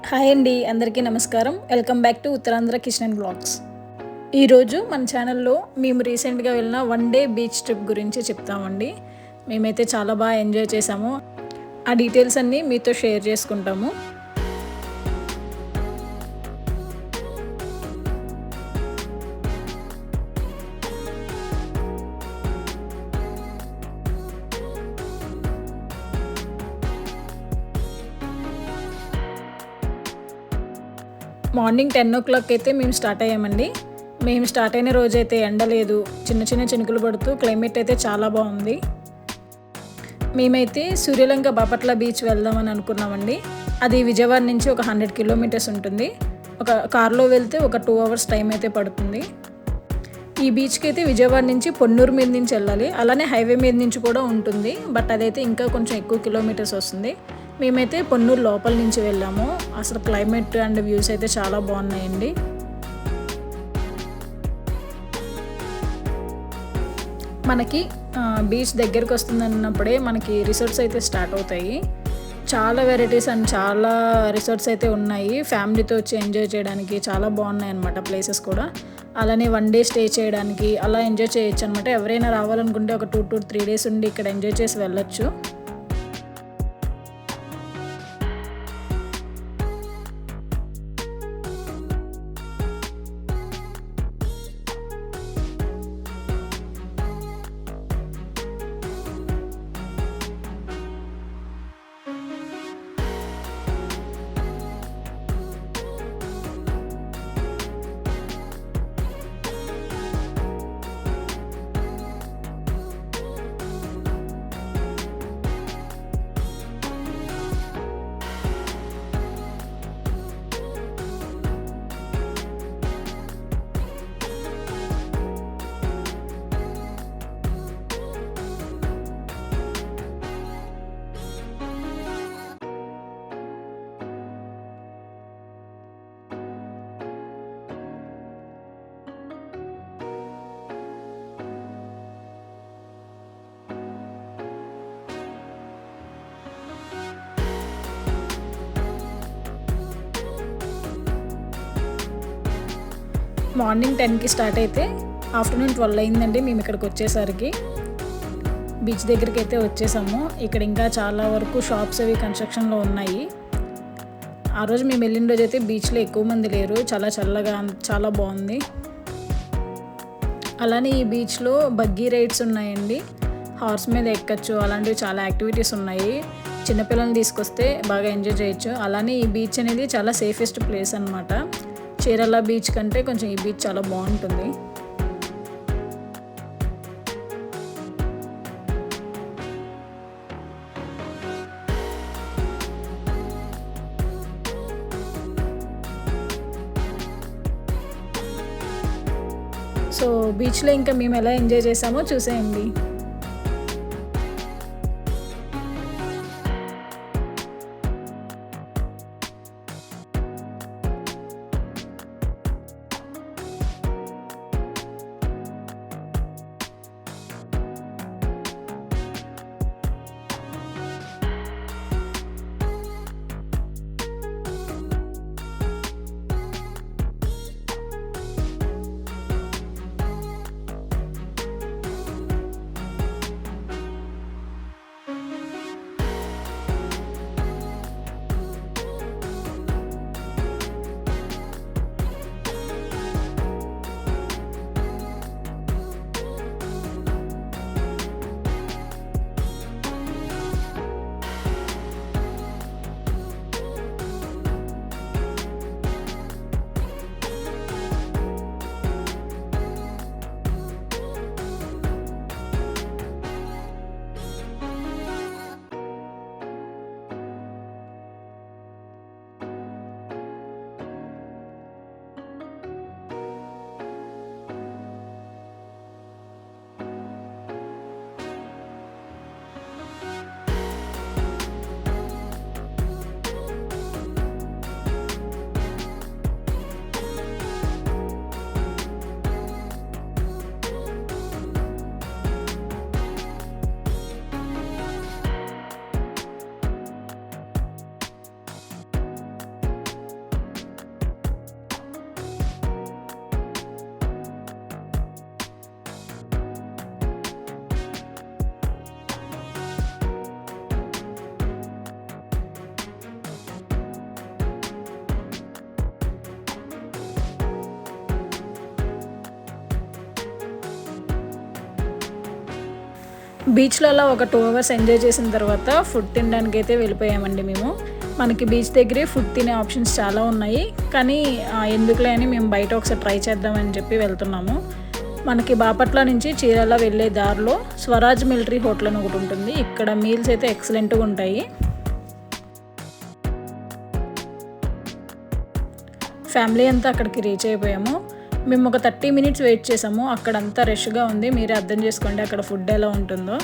Hi అండి, అందరికీ నమస్కారం. Welcome back to Uttarandhra kitchen and blogs. ఈరోజు మన ఛానల్లో మేము రీసెంట్గా వెళ్ళిన వన్ డే బీచ్ ట్రిప్ గురించి చెప్తామండి. మేమైతే చాలా బాగా ఎంజాయ్ చేసాము. ఆ డీటెయిల్స్ అన్నీ మీతో షేర్ చేసుకుంటాము. మార్నింగ్ 10 అయితే మేము స్టార్ట్ అయ్యామండి. మేము స్టార్ట్ అయిన రోజైతే ఎండ లేదు, చిన్న చిన్న చినుకులు పడుతూ క్లైమేట్ అయితే చాలా బాగుంది. మేమైతే సూర్యలంక బాపట్ల బీచ్ వెళ్దామని అనుకున్నామండి. అది విజయవాడ నుంచి ఒక 100 కిలోమీటర్స్ ఉంటుంది. ఒక కార్లో వెళ్తే ఒక 2 అవర్స్ టైం అయితే పడుతుంది. ఈ బీచ్కి అయితే విజయవాడ నుంచి పొన్నూరు మీద నుంచి వెళ్ళాలి. అలానే హైవే మీద నుంచి కూడా ఉంటుంది, బట్ అదైతే ఇంకా కొంచెం ఎక్కువ కిలోమీటర్స్ వస్తుంది. మేమైతే పొన్నూరు లోపల నుంచి వెళ్ళాము. అసలు క్లైమేట్ అండ్ వ్యూస్ అయితే చాలా బాగున్నాయండి. మనకి బీచ్ దగ్గరికి వస్తుందన్నప్పుడే మనకి రిసార్ట్స్ అయితే స్టార్ట్ అవుతాయి. చాలా వెరైటీస్ అండ్ చాలా రిసార్ట్స్ అయితే ఉన్నాయి. ఫ్యామిలీతో వచ్చి ఎంజాయ్ చేయడానికి చాలా బాగున్నాయి అన్నమాట ప్లేసెస్ కూడా. అలానే వన్ డే స్టే చేయడానికి అలా ఎంజాయ్ చేయొచ్చు అనమాట. ఎవరైనా రావాలనుకుంటే ఒక 2 to 3 days ఉండి ఇక్కడ ఎంజాయ్ చేసి వెళ్ళొచ్చు. మార్నింగ్ 10కి స్టార్ట్ అయితే ఆఫ్టర్నూన్ 12 అయిందండి మేము ఇక్కడికి వచ్చేసరికి. బీచ్ దగ్గరికి అయితే వచ్చేసాము. ఇక్కడ ఇంకా చాలా వరకు షాప్స్ అవి కన్స్ట్రక్షన్లో ఉన్నాయి. ఆ రోజు మేము వెళ్ళిన రోజు అయితే బీచ్లో ఎక్కువ మంది లేరు, చాలా చల్లగా చాలా బాగుంది. అలానే ఈ బీచ్లో బగ్గీ రైడ్స్ ఉన్నాయండి, హార్స్ మీద ఎక్కచ్చు, అలాంటివి చాలా యాక్టివిటీస్ ఉన్నాయి. చిన్నపిల్లల్ని తీసుకొస్తే బాగా ఎంజాయ్ చేయొచ్చు. అలానే ఈ బీచ్ అనేది చాలా సేఫెస్ట్ ప్లేస్ అనమాట. చీరాల బీచ్ కంటే కొంచెం ఈ బీచ్ చాలా బాగుంటుంది. సో బీచ్లో ఇంకా మేము ఎలా ఎంజాయ్ చేసామో చూసేయండి. బీచ్లో అలా ఒక 2 అవర్స్ ఎంజాయ్ చేసిన తర్వాత ఫుడ్ తినడానికి అయితే వెళ్ళిపోయామండి మేము. మనకి బీచ్ దగ్గరే ఫుడ్ తినే ఆప్షన్స్ చాలా ఉన్నాయి, కానీ ఎందుకులే అని మేము బయట ఒకసారి ట్రై చేద్దామని చెప్పి వెళ్తున్నాము. మనకి బాపట్ల నుంచి చీరాల వెళ్ళే దారిలో స్వరాజ్ మిలిటరీ హోటల్ అని ఒకటి ఉంటుంది. ఇక్కడ మీల్స్ అయితే ఎక్సలెంట్గా ఉంటాయి. ఫ్యామిలీ అంతా అక్కడికి రీచ్ అయిపోయాము. మేము ఒక 30 మినిట్స్ వెయిట్ చేసాము. అక్కడంతా రష్గా ఉంది, మీరే అర్థం చేసుకోండి అక్కడ ఫుడ్ ఎలా ఉంటుందో.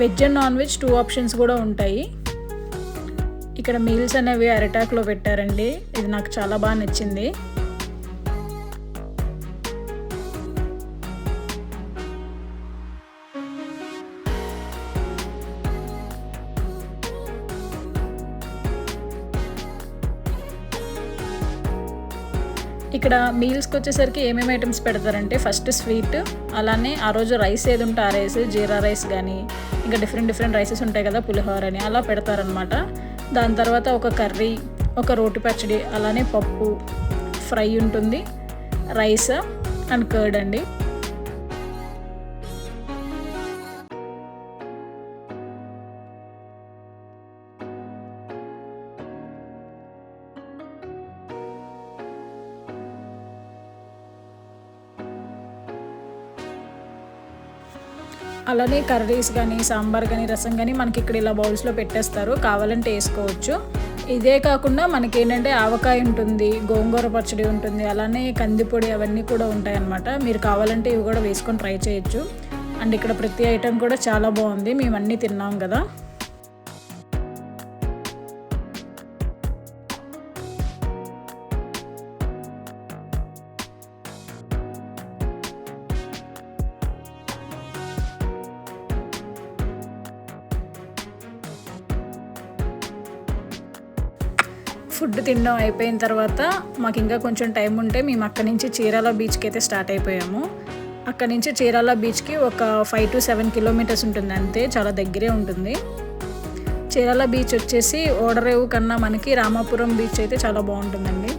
Veg and non veg 2 options కూడా ఉంటాయి. ఇక్కడ మీల్స్ అనేవి అరిటాక్లో పెట్టారండి, ఇది నాకు చాలా బాగా నచ్చింది. ఇక్కడ మీల్స్కి వచ్చేసరికి ఏమేమి ఐటమ్స్ పెడతారంటే ఫస్ట్ స్వీట్, అలానే ఆ రోజు రైస్ ఏది ఉంటే ఆ రైస్, జీరా రైస్ కానీ ఇంకా డిఫరెంట్ రైసెస్ ఉంటాయి కదా, పులిహోర అని అలా పెడతారనమాట. దాని తర్వాత ఒక కర్రీ, ఒక రోటి పచ్చడి, అలానే పప్పు ఫ్రై ఉంటుంది, రైస్ అండ్ కర్డ్ అండి. అలానే కర్రీస్ కానీ సాంబార్ కానీ రసం కానీ మనకి ఇక్కడ ఇలా బౌల్స్లో పెట్టేస్తారు, కావాలంటే వేసుకోవచ్చు. ఇదే కాకుండా మనకి ఏంటంటే ఆవకాయ ఉంటుంది, గోంగూర పచ్చడి ఉంటుంది, అలానే కందిపొడి అవన్నీ కూడా ఉంటాయన్నమాట. మీరు కావాలంటే ఇవి కూడా వేసుకొని ట్రై చేయొచ్చు. అండ్ ఇక్కడ ప్రతి ఐటెం కూడా చాలా బాగుంది, మేము అన్నీ తిన్నాం కదా. ఫుడ్ తినడం అయిపోయిన తర్వాత మాకు ఇంకా కొంచెం టైం ఉంటే మేము అక్కడి నుంచి చీరాల బీచ్కి అయితే స్టార్ట్ అయిపోయాము. అక్కడి నుంచి చీరాల బీచ్కి ఒక 5 to 7 కిలోమీటర్స్ ఉంటుంది అంతే, చాలా దగ్గరే ఉంటుంది. చీరాల బీచ్ వచ్చేసి ఓడరేవు కన్నా మనకి రామాపురం బీచ్ అయితే చాలా బాగుంటుందండి.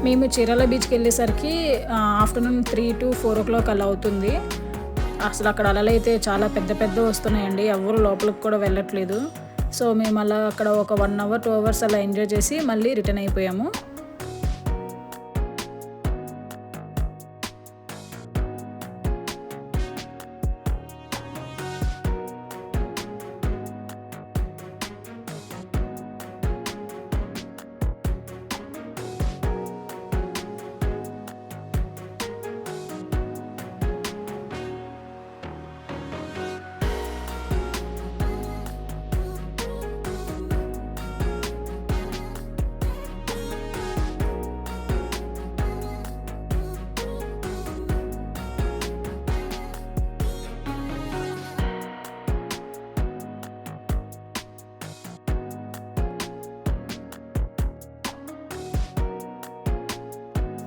మేము చీరాల బీచ్కి వెళ్ళేసరికి ఆఫ్టర్నూన్ 3 to 4 o'clock అలా అవుతుంది. అసలు అక్కడ అలలు అయితే చాలా పెద్ద వస్తున్నాయండి, ఎవరు లోపలికి కూడా వెళ్ళట్లేదు. సో మేము అలా అక్కడ ఒక 1 hour 2 hours అలా ఎంజాయ్ చేసి మళ్ళీ రిటర్న్ అయిపోయాము.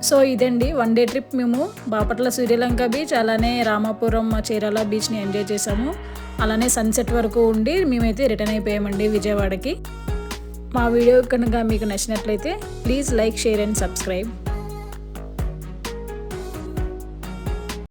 సో ఇదండి 1 day ట్రిప్. మేము బాపట్ల సూర్యలంక బీచ్, అలానే రామాపురం చీరాల బీచ్ని ఎంజాయ్ చేసాము. అలానే సన్సెట్ వరకు ఉండి మేమైతే రిటర్న్ అయిపోయామండి విజయవాడకి. మా వీడియో కనుక మీకు నచ్చినట్లయితే please like, share and subscribe.